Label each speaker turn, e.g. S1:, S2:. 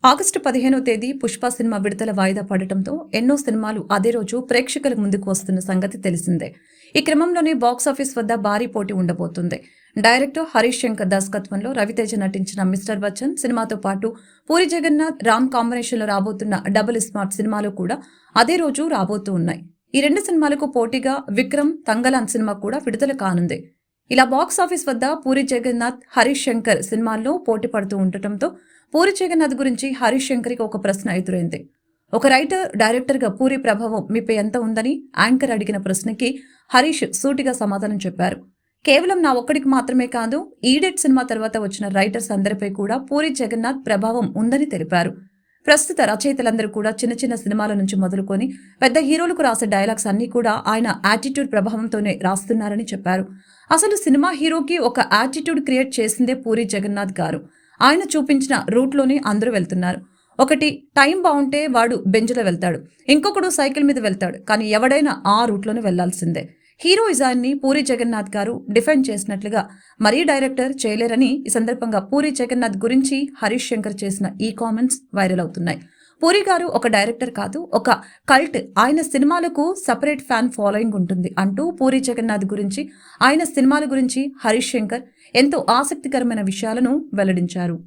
S1: August 15వ తేదీ 'Pushpa' cinema విడుదల వాయిదా పడటంతో ఎన్నో సినిమాలు అదే రోజు ప్రేక్షకుల ముందుకు వస్తున్న సంగతి తెలిసిందే. ఈ క్రమంలోనే బాక్సాఫీస్ వద్ద భారీ పోటీ ఉండబోతుంది. డైరెక్టర్ హరీష్ శంకర్ దర్శకత్వంలో రవితేజ నటించిన 'మిస్టర్ బచ్చన్' సినిమాతో పాటు పూరి జగన్నాథ్, రామ్ కాంబినేషన్లో రాబోతున్న 'డబుల్ స్మార్ట్' సినిమాలు కూడా అదే రోజు రాబోతూ ఉన్నాయి. ఈ రెండు సినిమాలకు పోటీగా 'విక్రమ్', 'తంగలాన్' సినిమా కూడా విడుదల కానుంది. ఇలా బాక్సాఫీస్ వద్ద పూరి జగన్నాథ్, హరీష్ శంకర్ సినిమాల్లో పోటీ పడుతూ ఉండటంతో పూరి జగన్నాథ్ గురించి హరీష్ శంకర్‌కి ఒక ప్రశ్న ఎదురైంది. ఒక రైటర్, డైరెక్టర్‌గా పూరి ప్రభావం మీపై ఎంత ఉందని యాంకర్ అడిగిన ప్రశ్నకి హరీష్ సూటిగా సమాధానం చెప్పారు. కేవలం నా ఒక్కడికి మాత్రమే కాదు, 'ఈడెట్' సినిమా తర్వాత వచ్చిన రైటర్స్ అందరిపై కూడా పూరి జగన్నాథ్ ప్రభావం ఉందని తెలిపారు. ప్రస్తుత రచయితలందరూ కూడా చిన్న చిన్న సినిమాల నుంచి మొదలుకొని పెద్ద హీరోలకు రాసే డైలాగ్స్ అన్నీ కూడా ఆయన యాటిట్యూడ్ ప్రభావంతోనే రాస్తున్నారని చెప్పారు. అసలు సినిమా హీరోకి ఒక యాటిట్యూడ్ క్రియేట్ చేసిందే పూరి జగన్నాథ్ గారు. ఆయన చూపించిన రూట్‌లోనే అందరూ వెళ్తున్నారు. ఒకటి టైం బావుంటే వాడు బెంజ్‌లో వెళ్తాడు. ఇంకొకడు సైకిల్ మీద వెళ్తాడు. కానీ ఎవడైనా ఆ రూట్‌లోనే వెళ్లాల్సిందే. హీరోయిజాన్ని పూరి జగన్నాథ్ గారు డిఫైన్ చేసినట్లుగా మరీ డైరెక్టర్ చేయలేరని ఈ సందర్భంగా పూరి జగన్నాథ్ గురించి హరీష్ శంకర్ చేసిన ఈ కామెంట్స్ వైరల్ అవుతున్నాయి. పూరి గారు ఒక డైరెక్టర్ కాదు, ఒక కల్ట్. ఆయన సినిమాలకు సెపరేట్ ఫ్యాన్ ఫాలోయింగ్ ఉంటుంది అంటూ పూరి జగన్నాథ్ గురించి, ఆయన సినిమాల గురించి హరీష్ శంకర్ ఎంతో ఆసక్తికరమైన విషయాలను వెల్లడించారు.